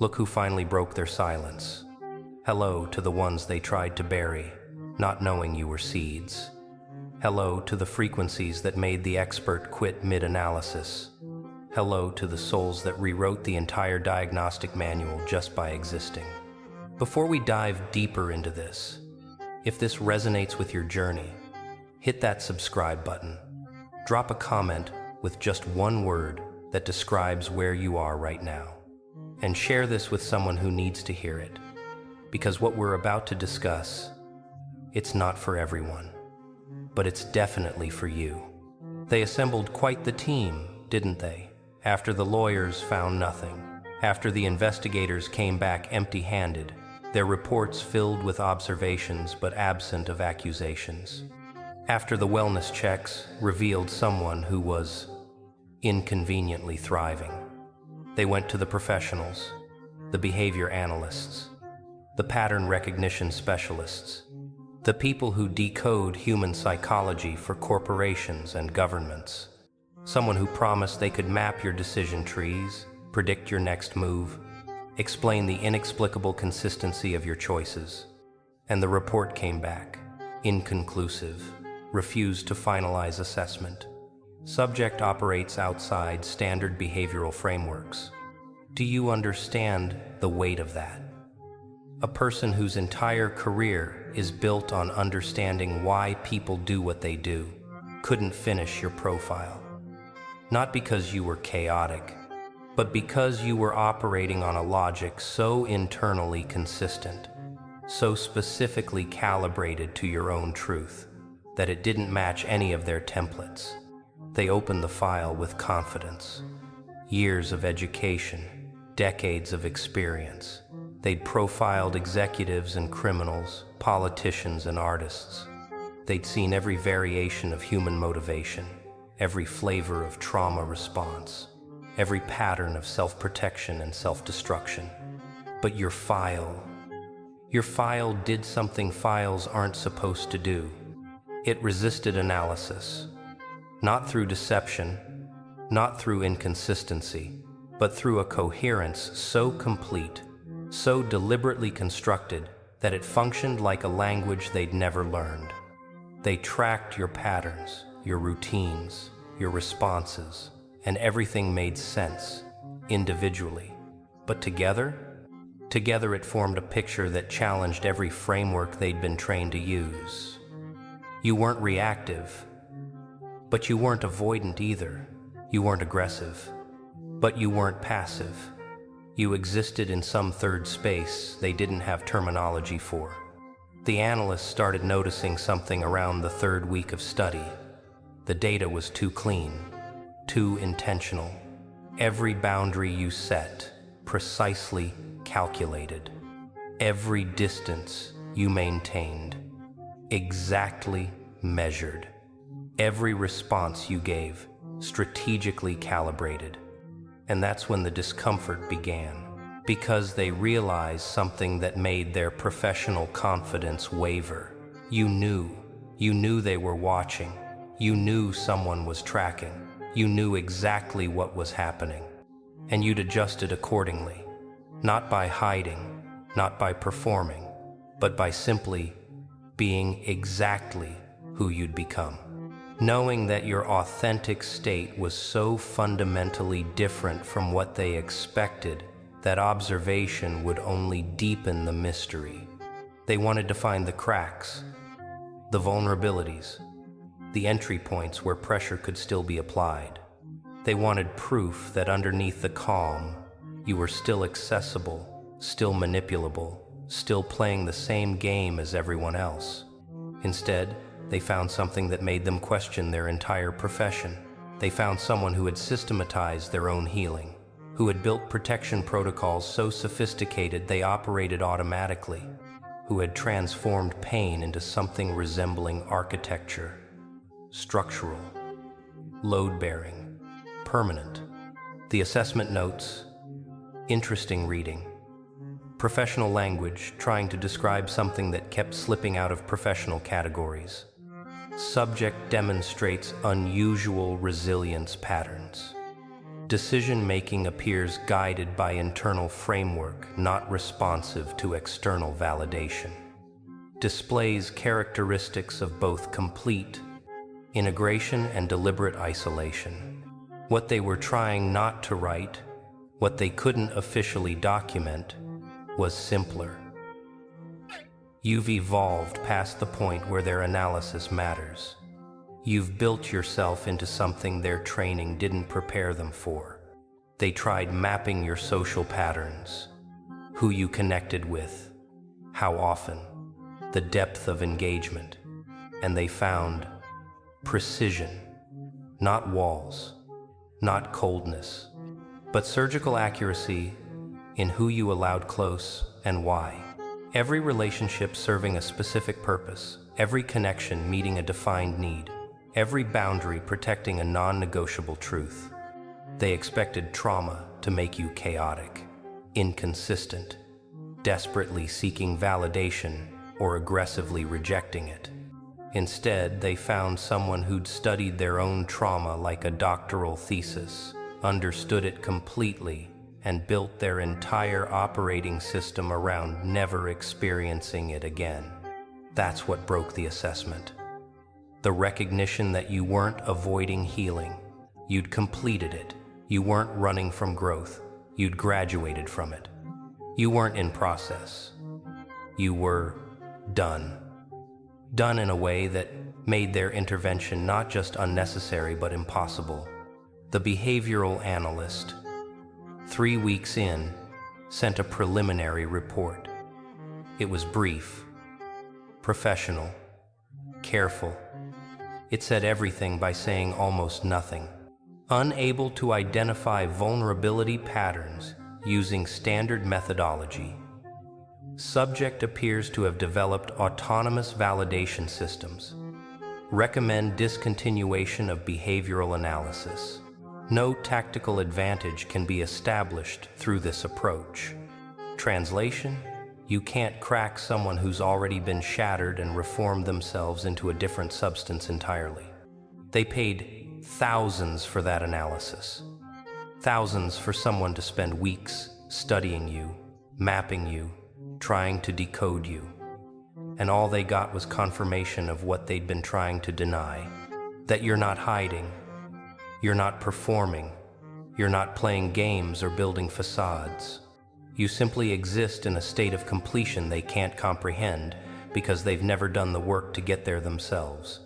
Look who finally broke their silence. Hello to the ones they tried to bury, not knowing you were seeds. Hello to the frequencies that made the expert quit mid-analysis. Hello to the souls that rewrote the entire diagnostic manual just by existing. Before we dive deeper into this, if this resonates with your journey, hit that subscribe button. Drop a comment with just one word that describes where you are right now. And share this with someone who needs to hear it. Because what we're about to discuss, it's not for everyone, but it's definitely for you. They assembled quite the team, didn't they? After the lawyers found nothing, after the investigators came back empty-handed, their reports filled with observations but absent of accusations. After the wellness checks revealed someone who was inconveniently thriving, they went to the professionals, the behavior analysts, the pattern recognition specialists, the people who decode human psychology for corporations and governments. Someone who promised they could map your decision trees, predict your next move, explain the inexplicable consistency of your choices. And the report came back, inconclusive, refused to finalize assessment. Subject operates outside standard behavioral frameworks. Do you understand the weight of that? A person whose entire career is built on understanding why people do what they do couldn't finish your profile. Not because you were chaotic, but because you were operating on a logic so internally consistent, so specifically calibrated to your own truth, that it didn't match any of their templates. They opened the file with confidence. Years of education, decades of experience. They'd profiled executives and criminals, politicians and artists. They'd seen every variation of human motivation, every flavor of trauma response, every pattern of self-protection and self-destruction. But your file did something files aren't supposed to do. It resisted analysis, not through deception, not through inconsistency, but through a coherence so complete, so deliberately constructed that it functioned like a language they'd never learned. They tracked your patterns, your routines, your responses, and everything made sense, individually. But together it formed a picture that challenged every framework they'd been trained to use. You weren't reactive, but you weren't avoidant either. You weren't aggressive, but you weren't passive. You existed in some third space they didn't have terminology for. The analysts started noticing something around the third week of study. The data was too clean, too intentional. Every boundary you set, precisely calculated. Every distance you maintained, exactly measured. Every response you gave, strategically calibrated. And that's when the discomfort began, because they realized something that made their professional confidence waver. You knew they were watching. You knew someone was tracking. You knew exactly what was happening. And you'd adjusted accordingly, not by hiding, not by performing, but by simply being exactly who you'd become. Knowing that your authentic state was so fundamentally different from what they expected that observation would only deepen the mystery. They wanted to find the cracks, the vulnerabilities, the entry points where pressure could still be applied. They wanted proof that underneath the calm, you were still accessible, still manipulable, still playing the same game as everyone else. Instead, they found something that made them question their entire profession. They found someone who had systematized their own healing, who had built protection protocols so sophisticated they operated automatically, who had transformed pain into something resembling architecture, structural, load-bearing, permanent. The assessment notes, interesting reading. Professional language trying to describe something that kept slipping out of professional categories. Subject demonstrates unusual resilience patterns. Decision-making appears guided by internal framework, not responsive to external validation. Displays characteristics of both complete integration and deliberate isolation. What they were trying not to write, what they couldn't officially document, was simpler. You've evolved past the point where their analysis matters. You've built yourself into something their training didn't prepare them for. They tried mapping your social patterns, who you connected with, how often, the depth of engagement, and they found precision, not walls, not coldness, but surgical accuracy in who you allowed close and why. Every relationship serving a specific purpose, every connection meeting a defined need, every boundary protecting a non-negotiable truth. They expected trauma to make you chaotic, inconsistent, desperately seeking validation or aggressively rejecting it. Instead, they found someone who'd studied their own trauma like a doctoral thesis, understood it completely, and built their entire operating system around never experiencing it again. That's what broke the assessment. The recognition that you weren't avoiding healing, you'd completed it. You weren't running from growth, you'd graduated from it. You weren't in process. You were done. Done in a way that made their intervention not just unnecessary but impossible. The behavioral analyst, 3 weeks in, sent a preliminary report. It was brief, professional, careful. It said everything by saying almost nothing. Unable to identify vulnerability patterns using standard methodology. Subject appears to have developed autonomous validation systems. Recommend discontinuation of behavioral analysis. No tactical advantage can be established through this approach. Translation: you can't crack someone who's already been shattered and reformed themselves into a different substance entirely. They paid thousands for that analysis. Thousands for someone to spend weeks studying you, mapping you, trying to decode you. And all they got was confirmation of what they'd been trying to deny. That you're not hiding, you're not performing, you're not playing games or building facades. You simply exist in a state of completion they can't comprehend because they've never done the work to get there themselves.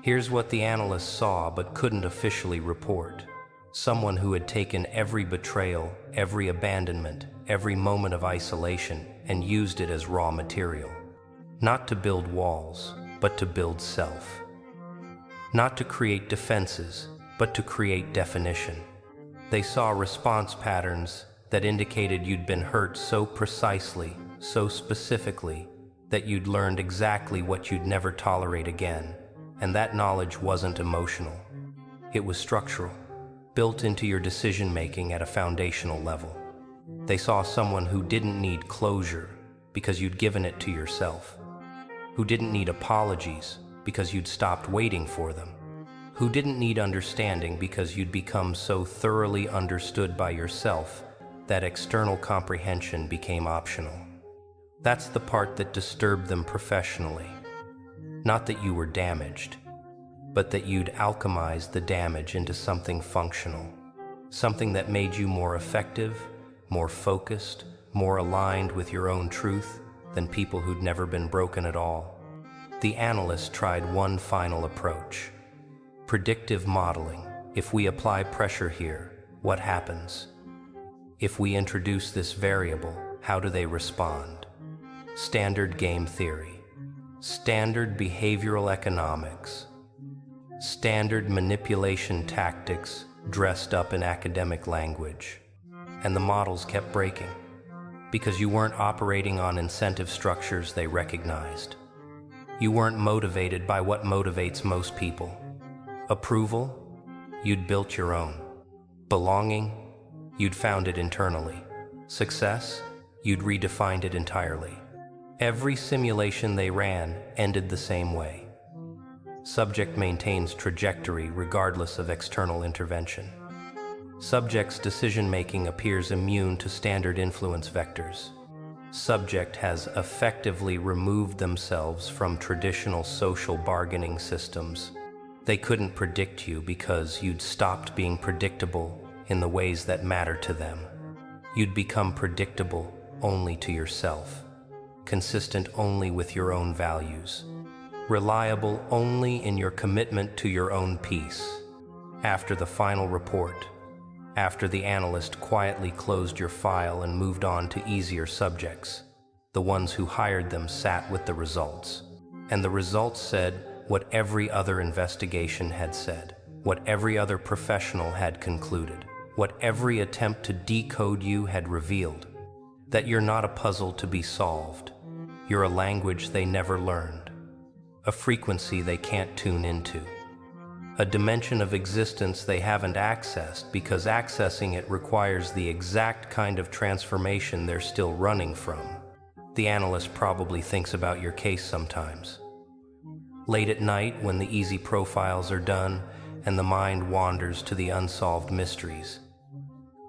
Here's what the analysts saw but couldn't officially report. Someone who had taken every betrayal, every abandonment, every moment of isolation and used it as raw material. Not to build walls, but to build self. Not to create defenses, but to create definition. They saw response patterns that indicated you'd been hurt so precisely, so specifically, that you'd learned exactly what you'd never tolerate again. And that knowledge wasn't emotional. It was structural, built into your decision-making at a foundational level. They saw someone who didn't need closure because you'd given it to yourself, who didn't need apologies because you'd stopped waiting for them, who didn't need understanding because you'd become so thoroughly understood by yourself that external comprehension became optional. That's the part that disturbed them professionally. Not that you were damaged, but that you'd alchemized the damage into something functional, something that made you more effective, more focused, more aligned with your own truth than people who'd never been broken at all. The analyst tried one final approach. Predictive modeling. If we apply pressure here, what happens? If we introduce this variable, how do they respond? Standard game theory. Standard behavioral economics. Standard manipulation tactics dressed up in academic language. And the models kept breaking because you weren't operating on incentive structures they recognized. You weren't motivated by what motivates most people. Approval? You'd built your own. Belonging? You'd found it internally. Success? You'd redefined it entirely. Every simulation they ran ended the same way. Subject maintains trajectory regardless of external intervention. Subject's decision-making appears immune to standard influence vectors. Subject has effectively removed themselves from traditional social bargaining systems. They couldn't predict you because you'd stopped being predictable in the ways that matter to them. You'd become predictable only to yourself, consistent only with your own values, reliable only in your commitment to your own peace. After the final report, after the analyst quietly closed your file and moved on to easier subjects, the ones who hired them sat with the results. And the results said what every other investigation had said, what every other professional had concluded, what every attempt to decode you had revealed, that you're not a puzzle to be solved. You're a language they never learned, a frequency they can't tune into, a dimension of existence they haven't accessed because accessing it requires the exact kind of transformation they're still running from. The analyst probably thinks about your case sometimes. Late at night, when the easy profiles are done and the mind wanders to the unsolved mysteries,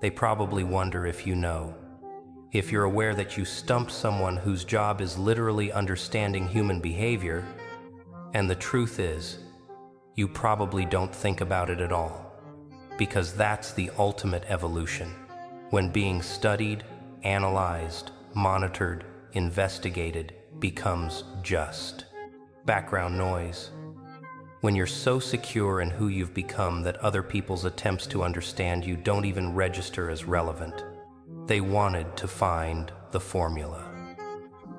they probably wonder if you know, if you're aware that you stumped someone whose job is literally understanding human behavior, and the truth is, you probably don't think about it at all, because that's the ultimate evolution, when being studied, analyzed, monitored, investigated becomes just background noise. When you're so secure in who you've become that other people's attempts to understand you don't even register as relevant. They wanted to find the formula,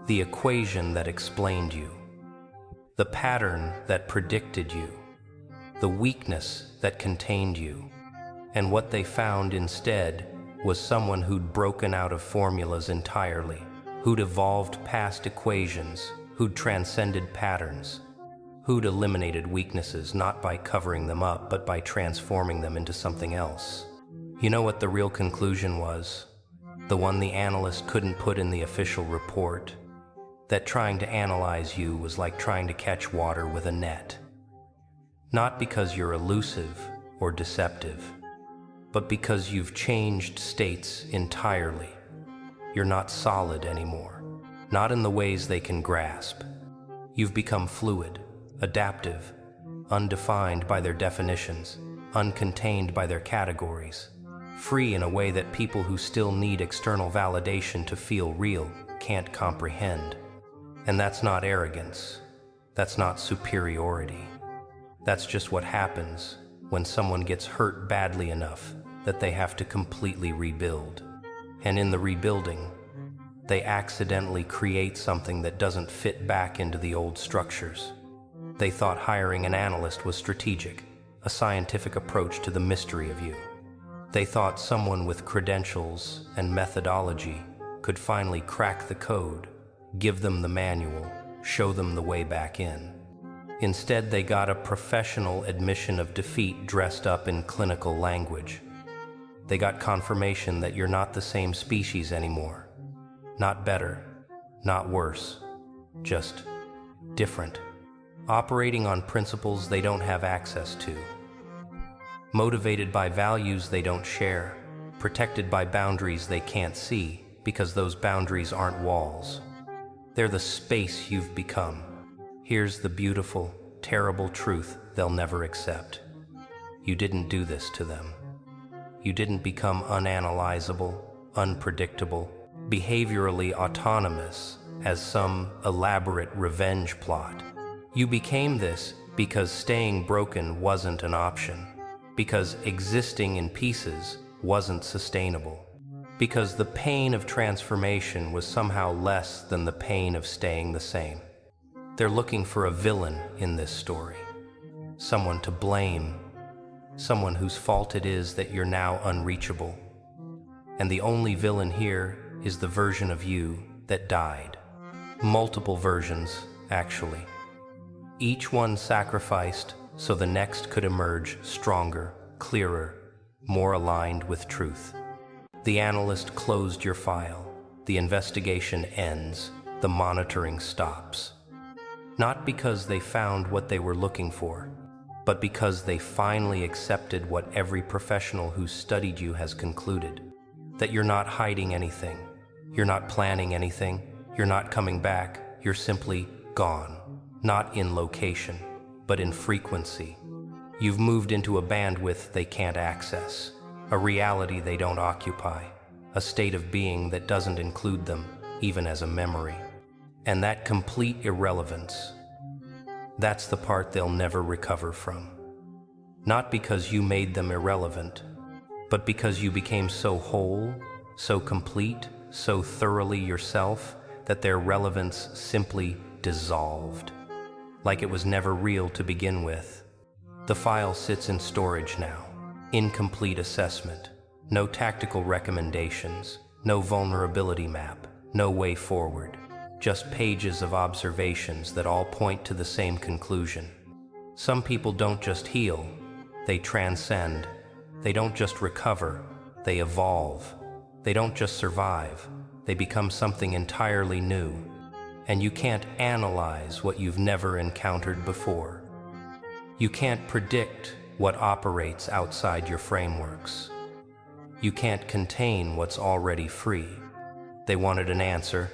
the equation that explained you, the pattern that predicted you, the weakness that contained you. And what they found instead was someone who'd broken out of formulas entirely, who'd evolved past equations, who'd transcended patterns, who'd eliminated weaknesses not by covering them up, but by transforming them into something else. You know what the real conclusion was? The one the analyst couldn't put in the official report, that trying to analyze you was like trying to catch water with a net. Not because you're elusive or deceptive, but because you've changed states entirely. You're not solid anymore, not in the ways they can grasp. You've become fluid, adaptive, undefined by their definitions, uncontained by their categories, free in a way that people who still need external validation to feel real can't comprehend. And that's not arrogance. That's not superiority. That's just what happens when someone gets hurt badly enough that they have to completely rebuild. And in the rebuilding, they accidentally create something that doesn't fit back into the old structures. They thought hiring an analyst was strategic, a scientific approach to the mystery of you. They thought someone with credentials and methodology could finally crack the code, give them the manual, show them the way back in. Instead, they got a professional admission of defeat dressed up in clinical language. They got confirmation that you're not the same species anymore. Not better, not worse, just different. Operating on principles they don't have access to. Motivated by values they don't share. Protected by boundaries they can't see, because those boundaries aren't walls. They're the space you've become. Here's the beautiful, terrible truth they'll never accept. You didn't do this to them. You didn't become unanalyzable, unpredictable, behaviorally autonomous as some elaborate revenge plot. You became this because staying broken wasn't an option, because existing in pieces wasn't sustainable, because the pain of transformation was somehow less than the pain of staying the same. They're looking for a villain in this story, someone to blame, someone whose fault it is that you're now unreachable. And the only villain here is the version of you that died. Multiple versions, actually. Each one sacrificed so the next could emerge stronger, clearer, more aligned with truth. The analyst closed your file. The investigation ends. The monitoring stops. Not because they found what they were looking for, but because they finally accepted what every professional who studied you has concluded, that you're not hiding anything, you're not planning anything, you're not coming back, you're simply gone, not in location, but in frequency. You've moved into a bandwidth they can't access, a reality they don't occupy, a state of being that doesn't include them, even as a memory. And that complete irrelevance, that's the part they'll never recover from. Not because you made them irrelevant, but because you became so whole, so complete, so thoroughly yourself, that their relevance simply dissolved, like it was never real to begin with. The file sits in storage now, incomplete assessment, no tactical recommendations, no vulnerability map, no way forward, just pages of observations that all point to the same conclusion. Some people don't just heal, they transcend. They don't just recover, they evolve. They don't just survive, they become something entirely new. And you can't analyze what you've never encountered before. You can't predict what operates outside your frameworks. You can't contain what's already free. They wanted an answer,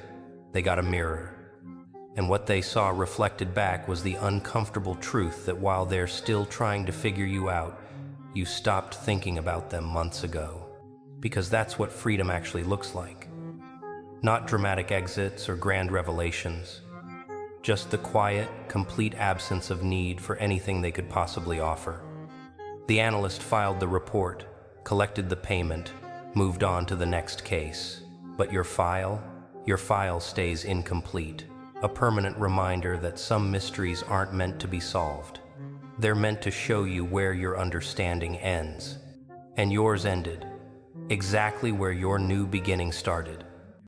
they got a mirror. And what they saw reflected back was the uncomfortable truth that while they're still trying to figure you out, you stopped thinking about them months ago. Because that's what freedom actually looks like. Not dramatic exits or grand revelations, just the quiet, complete absence of need for anything they could possibly offer. The analyst filed the report, collected the payment, moved on to the next case. But your file stays incomplete, a permanent reminder that some mysteries aren't meant to be solved. They're meant to show you where your understanding ends. And yours ended, exactly where your new beginning started.